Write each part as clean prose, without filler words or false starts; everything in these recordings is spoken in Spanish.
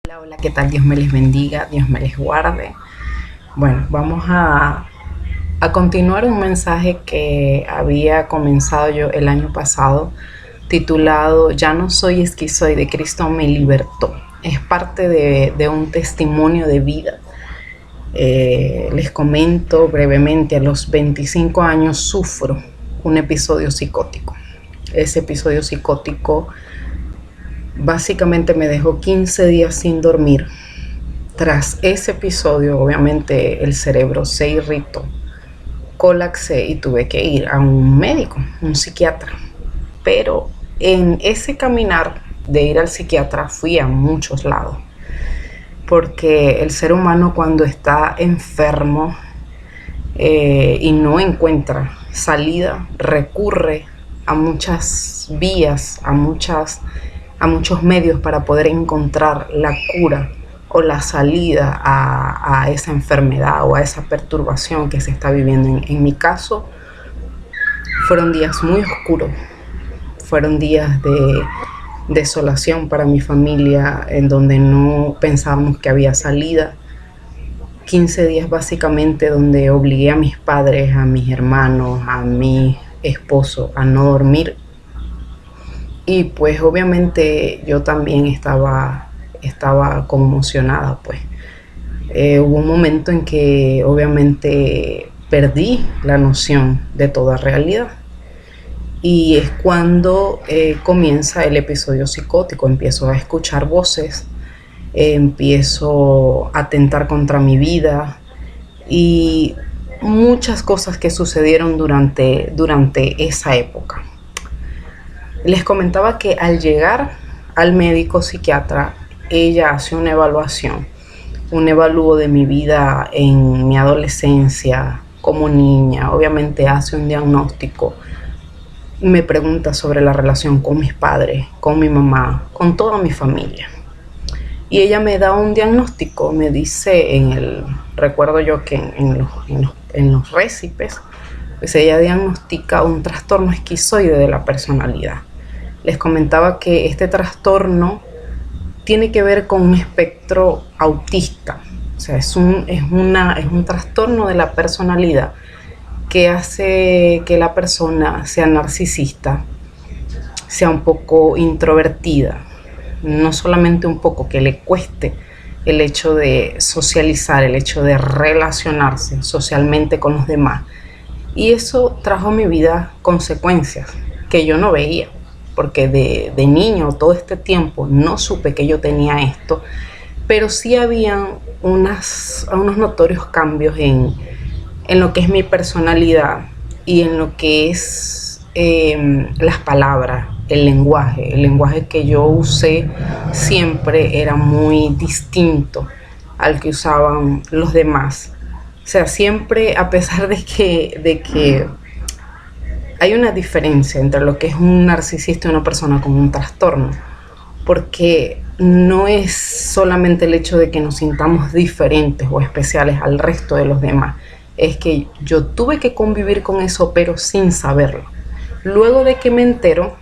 Hola, hola, ¿qué tal? Dios me les bendiga, Dios me les guarde. Bueno, vamos a continuar un mensaje que había comenzado yo el año pasado, titulado Ya no soy esquizoide, Cristo me libertó. Es parte de un testimonio de vida. Les comento brevemente, a los 25 años sufro un episodio psicótico. Ese episodio psicótico básicamente me dejó 15 días sin dormir. Tras ese episodio, obviamente el cerebro se irritó, colapsé y tuve que ir a un médico, un psiquiatra. Pero en ese caminar de ir al psiquiatra fui a muchos lados, porque el ser humano cuando está enfermo y no encuentra salida, recurre a muchas vías, a muchos medios para poder encontrar la cura o la salida a esa enfermedad o a esa perturbación que se está viviendo. En mi caso, fueron días muy oscuros, fueron días de desolación para mi familia, en donde no pensábamos que había salida. 15 días básicamente donde obligué a mis padres, a mis hermanos, a mi esposo a no dormir. Y pues obviamente yo también estaba conmocionada, pues. Hubo un momento en que obviamente perdí la noción de toda realidad. Y es cuando comienza el episodio psicótico. Empiezo a escuchar voces, empiezo a atentar contra mi vida y muchas cosas que sucedieron durante esa época. Les comentaba que al llegar al médico psiquiatra, ella hace una evaluación, un evalúo de mi vida en mi adolescencia como niña. Obviamente hace un diagnóstico, me pregunta sobre la relación con mis padres, con mi mamá, con toda mi familia. Y ella me da un diagnóstico, me dice recuerdo yo que en los récipes, pues ella diagnostica un trastorno esquizoide de la personalidad. Les comentaba que este trastorno tiene que ver con un espectro autista. O sea, es un trastorno de la personalidad que hace que la persona sea narcisista, sea un poco introvertida, no solamente un poco, que le cueste el hecho de socializar, el hecho de relacionarse socialmente con los demás. Y eso trajo a mi vida consecuencias que yo no veía, porque de niño todo este tiempo no supe que yo tenía esto, pero sí habían unos notorios cambios en lo que es mi personalidad y en lo que es las palabras, el lenguaje que yo usé siempre era muy distinto al que usaban los demás. O sea, siempre, a pesar de que hay una diferencia entre lo que es un narcisista y una persona con un trastorno, porque no es solamente el hecho de que nos sintamos diferentes o especiales al resto de los demás, es que yo tuve que convivir con eso, pero sin saberlo. Luego de que me entero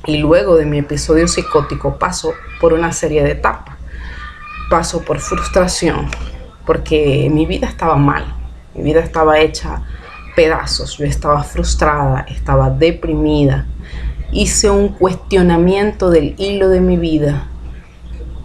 y luego de mi episodio psicótico, paso por una serie de etapas. Paso por frustración, porque mi vida estaba mal, mi vida estaba hecha pedazos, yo estaba frustrada, estaba deprimida, hice un cuestionamiento del hilo de mi vida,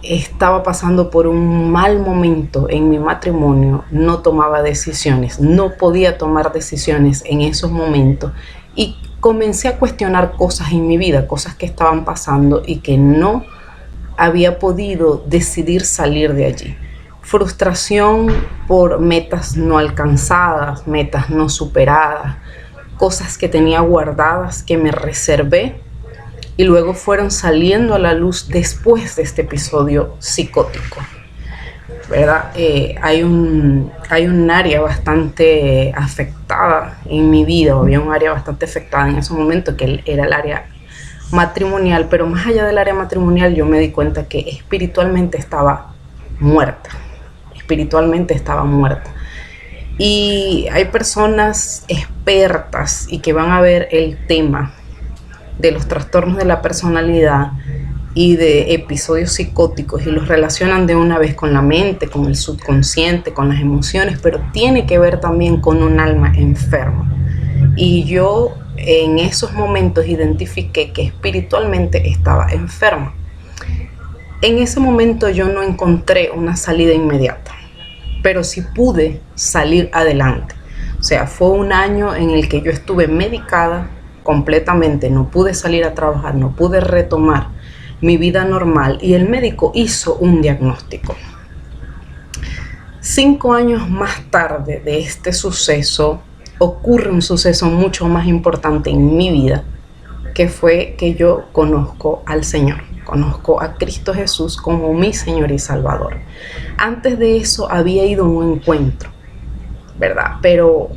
estaba pasando por un mal momento en mi matrimonio, no tomaba decisiones, no podía tomar decisiones en esos momentos y comencé a cuestionar cosas en mi vida, cosas que estaban pasando y que no había podido decidir salir de allí. Frustración por metas no alcanzadas, metas no superadas, cosas que tenía guardadas, que me reservé y luego fueron saliendo a la luz después de este episodio psicótico, ¿verdad? Hay un área bastante afectada en mi vida, o había un área bastante afectada en ese momento, que era el área matrimonial, pero más allá del área matrimonial yo me di cuenta que espiritualmente estaba muerta, y hay personas expertas y que van a ver el tema de los trastornos de la personalidad y de episodios psicóticos y los relacionan de una vez con la mente, con el subconsciente, con las emociones, pero tiene que ver también con un alma enferma. Y yo en esos momentos identifiqué que espiritualmente estaba enferma. En ese momento yo no encontré una salida inmediata, pero sí pude salir adelante. O sea, fue un año en el que yo estuve medicada completamente, no pude salir a trabajar, no pude retomar mi vida normal y el médico hizo un diagnóstico. 5 años más tarde de este suceso, ocurre un suceso mucho más importante en mi vida, que fue que yo conozco al Señor, conozco a Cristo Jesús como mi Señor y Salvador. Antes de eso había ido a un encuentro, ¿verdad? Pero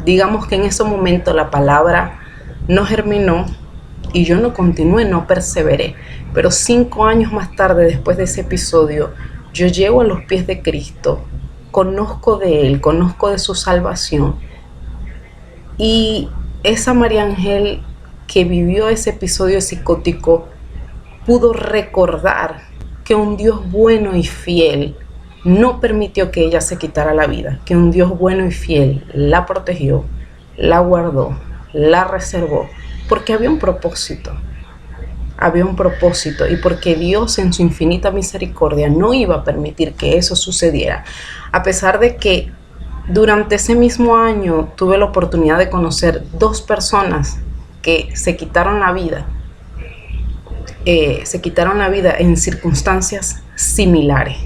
digamos que en ese momento la palabra no germinó y yo no continué, no perseveré. Pero 5 años más tarde, después de ese episodio, yo llego a los pies de Cristo, conozco de Él, conozco de su salvación. Y esa María Ángel que vivió ese episodio psicótico pudo recordar que un Dios bueno y fiel no permitió que ella se quitara la vida, que un Dios bueno y fiel la protegió, la guardó, la reservó, porque había un propósito y porque Dios en su infinita misericordia no iba a permitir que eso sucediera, a pesar de que durante ese mismo año tuve la oportunidad de conocer 2 personas que se quitaron la vida en circunstancias similares,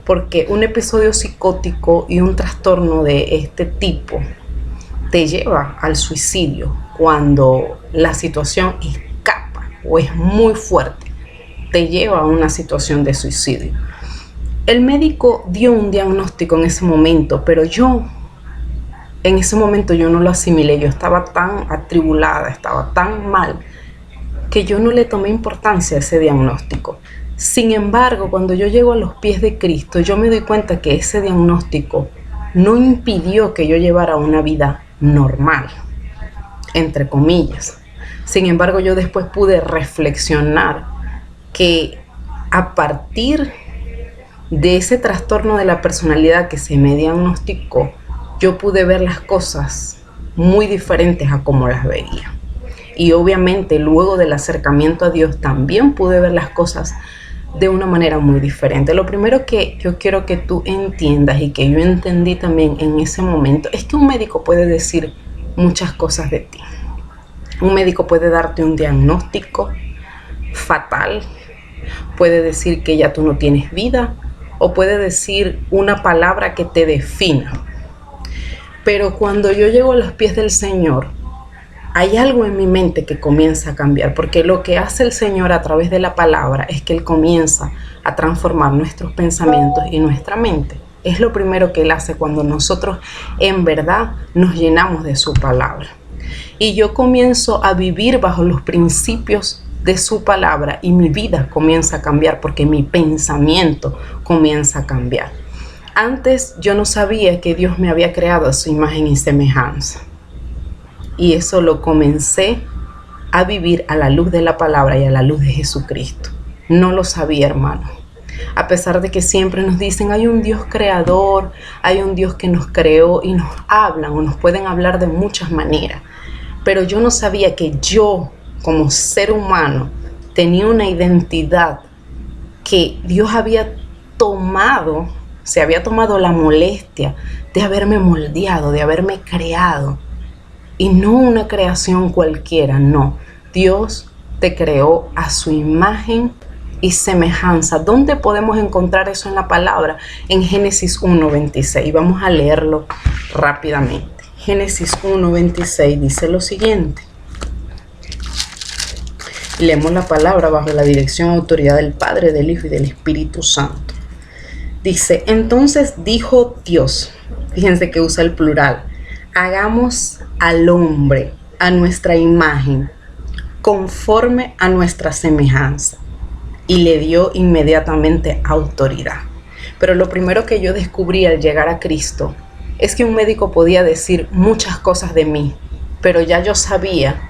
porque un episodio psicótico y un trastorno de este tipo te lleva al suicidio cuando la situación escapa o es muy fuerte, te lleva a una situación de suicidio. El médico dio un diagnóstico en ese momento, pero en ese momento yo no lo asimilé, yo estaba tan atribulada, estaba tan mal, que yo no le tomé importancia a ese diagnóstico. Sin embargo, cuando yo llego a los pies de Cristo, yo me doy cuenta que ese diagnóstico no impidió que yo llevara una vida normal, entre comillas. Sin embargo, yo después pude reflexionar que a partir de ese trastorno de la personalidad que se me diagnosticó, yo pude ver las cosas muy diferentes a como las veía. Y obviamente luego del acercamiento a Dios también pude ver las cosas de una manera muy diferente. Lo primero que yo quiero que tú entiendas y que yo entendí también en ese momento es que un médico puede decir muchas cosas de ti. Un médico puede darte un diagnóstico fatal, puede decir que ya tú no tienes vida o puede decir una palabra que te defina. Pero cuando yo llego a los pies del Señor, hay algo en mi mente que comienza a cambiar, porque lo que hace el Señor a través de la palabra es que Él comienza a transformar nuestros pensamientos y nuestra mente. Es lo primero que Él hace cuando nosotros en verdad nos llenamos de su palabra. Y yo comienzo a vivir bajo los principios de su palabra y mi vida comienza a cambiar porque mi pensamiento comienza a cambiar. Antes yo no sabía que Dios me había creado a su imagen y semejanza. Y eso lo comencé a vivir a la luz de la palabra y a la luz de Jesucristo. No lo sabía, hermano. A pesar de que siempre nos dicen, hay un Dios creador, hay un Dios que nos creó y nos hablan o nos pueden hablar de muchas maneras. Pero yo no sabía que yo, como ser humano, tenía una identidad que Dios había tomado, se había tomado la molestia de haberme moldeado, de haberme creado. Y no una creación cualquiera, no. Dios te creó a su imagen y semejanza. ¿Dónde podemos encontrar eso en la palabra? En Génesis 1:26. Vamos a leerlo rápidamente. Génesis 1:26 dice lo siguiente. Leemos la palabra bajo la dirección y autoridad del Padre, del Hijo y del Espíritu Santo. Dice, entonces dijo Dios, fíjense que usa el plural, hagamos al hombre a nuestra imagen, conforme a nuestra semejanza. Y le dio inmediatamente autoridad. Pero lo primero que yo descubrí al llegar a Cristo es que un médico podía decir muchas cosas de mí, pero ya yo sabía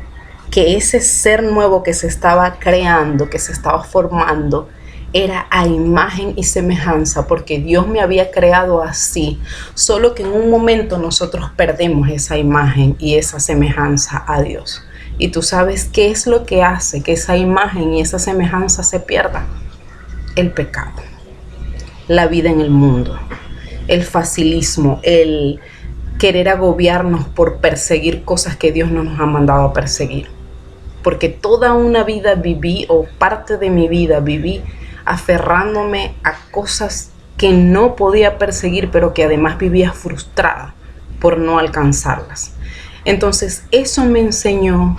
que ese ser nuevo que se estaba creando, que se estaba formando, era a imagen y semejanza, porque Dios me había creado así, solo que en un momento nosotros perdemos esa imagen y esa semejanza a Dios. Y tú sabes qué es lo que hace que esa imagen y esa semejanza se pierda: el pecado, la vida en el mundo, el facilismo, el querer agobiarnos por perseguir cosas que Dios no nos ha mandado a perseguir. Porque toda una vida viví, o parte de mi vida viví, aferrándome a cosas que no podía perseguir, pero que además vivía frustrada por no alcanzarlas. Entonces eso me enseñó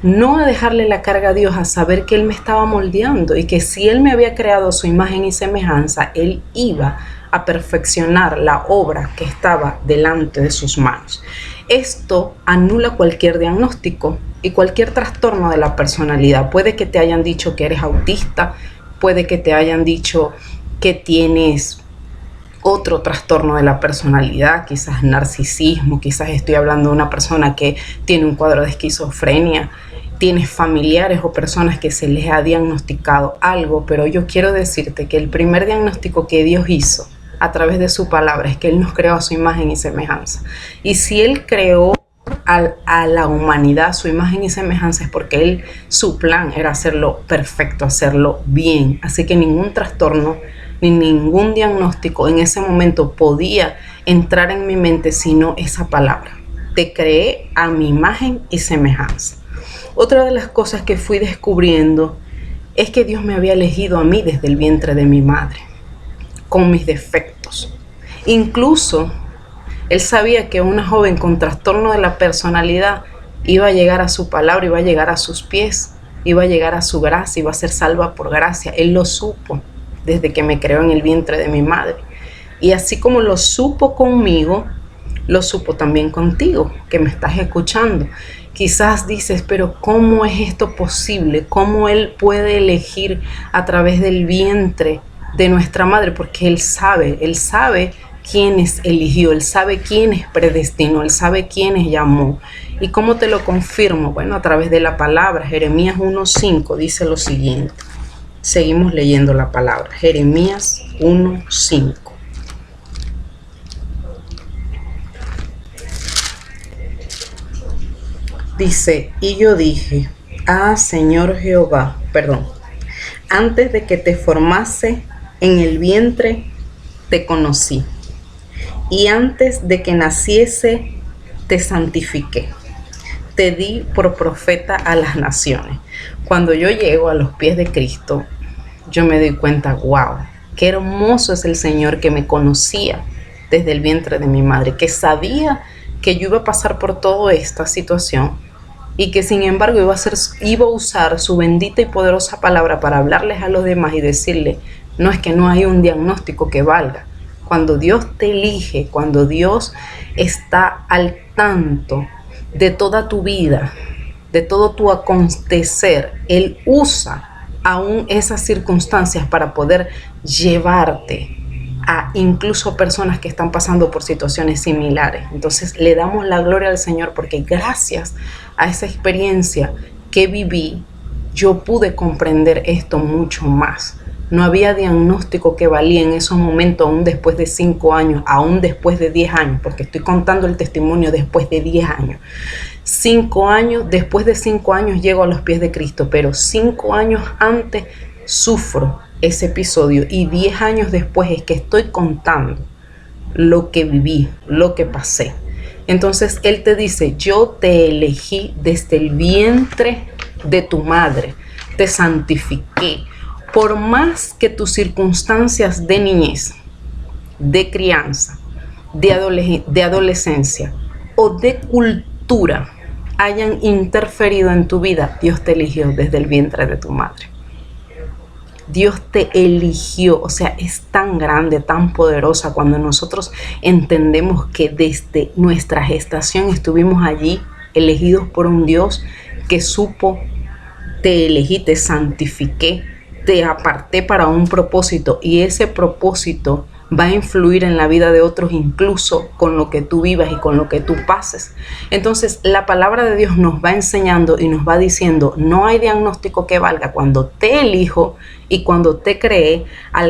no a dejarle la carga a Dios, a saber que Él me estaba moldeando y que si Él me había creado su imagen y semejanza, Él iba a perfeccionar la obra que estaba delante de sus manos. Esto anula cualquier diagnóstico y cualquier trastorno de la personalidad. Puede que te hayan dicho que eres autista, puede que te hayan dicho que tienes otro trastorno de la personalidad, quizás narcisismo, quizás estoy hablando de una persona que tiene un cuadro de esquizofrenia, tienes familiares o personas que se les ha diagnosticado algo, pero yo quiero decirte que el primer diagnóstico que Dios hizo a través de su palabra es que Él nos creó a su imagen y semejanza. Y si Él creó a la humanidad su imagen y semejanza, es porque su plan era hacerlo perfecto, hacerlo bien. Así que ningún trastorno ni ningún diagnóstico en ese momento podía entrar en mi mente, sino esa palabra: te creé a mi imagen y semejanza. Otra de las cosas que fui descubriendo es que Dios me había elegido a mí desde el vientre de mi madre, con mis defectos. Incluso Él sabía que una joven con trastorno de la personalidad iba a llegar a su palabra, iba a llegar a sus pies, iba a llegar a su gracia, iba a ser salva por gracia. Él lo supo desde que me creó en el vientre de mi madre. Y así como lo supo conmigo, lo supo también contigo, que me estás escuchando. Quizás dices, pero ¿cómo es esto posible? ¿Cómo Él puede elegir a través del vientre de nuestra madre? Porque Él sabe quiénes eligió, Él sabe quiénes predestinó, Él sabe quiénes llamó. ¿Y cómo te lo confirmo? Bueno, a través de la palabra. Jeremías 1:5 dice lo siguiente. Seguimos leyendo la palabra. Jeremías 1:5. Dice, y yo dije, Señor Jehová, antes de que te formase en el vientre, te conocí. Y antes de que naciese, te santifiqué. Te di por profeta a las naciones. Cuando yo llego a los pies de Cristo, yo me doy cuenta, wow, qué hermoso es el Señor que me conocía desde el vientre de mi madre, que sabía que yo iba a pasar por toda esta situación y que sin embargo iba a usar su bendita y poderosa palabra para hablarles a los demás y decirles, no es que no hay un diagnóstico que valga. Cuando Dios te elige, cuando Dios está al tanto de toda tu vida, de todo tu acontecer, Él usa aún esas circunstancias para poder llevarte a incluso personas que están pasando por situaciones similares. Entonces le damos la gloria al Señor porque gracias a esa experiencia que viví, yo pude comprender esto mucho más. No había diagnóstico que valía en esos momentos, aún después de 5 años, aún después de 10 años, porque estoy contando el testimonio después de 10 años. 5 años, después de 5 años llego a los pies de Cristo, pero 5 años antes sufro ese episodio y 10 años después es que estoy contando lo que viví, lo que pasé. Entonces Él te dice, yo te elegí desde el vientre de tu madre, te santifiqué. Por más que tus circunstancias de niñez, de crianza, de adolescencia o de cultura hayan interferido en tu vida, Dios te eligió desde el vientre de tu madre. Dios te eligió, o sea, es tan grande, tan poderosa cuando nosotros entendemos que desde nuestra gestación estuvimos allí, elegidos por un Dios que supo, te elegí, te santifiqué, te aparté para un propósito y ese propósito va a influir en la vida de otros, incluso con lo que tú vivas y con lo que tú pases. Entonces, la palabra de Dios nos va enseñando y nos va diciendo, no hay diagnóstico que valga cuando te elijo y cuando te creé a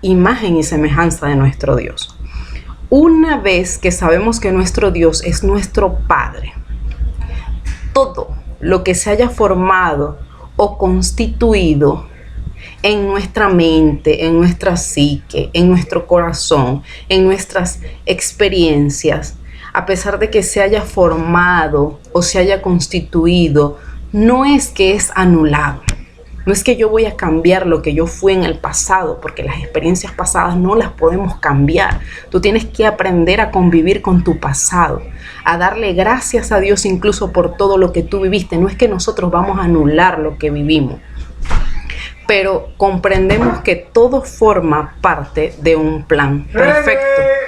imagen y semejanza de nuestro Dios. Una vez que sabemos que nuestro Dios es nuestro Padre, todo lo que se haya formado o constituido en nuestra mente, en nuestra psique, en nuestro corazón, en nuestras experiencias, a pesar de que se haya formado o se haya constituido, no es que es anulado. No es que yo voy a cambiar lo que yo fui en el pasado, porque las experiencias pasadas no las podemos cambiar. Tú tienes que aprender a convivir con tu pasado, a darle gracias a Dios incluso por todo lo que tú viviste. No es que nosotros vamos a anular lo que vivimos, pero comprendemos que todo forma parte de un plan perfecto.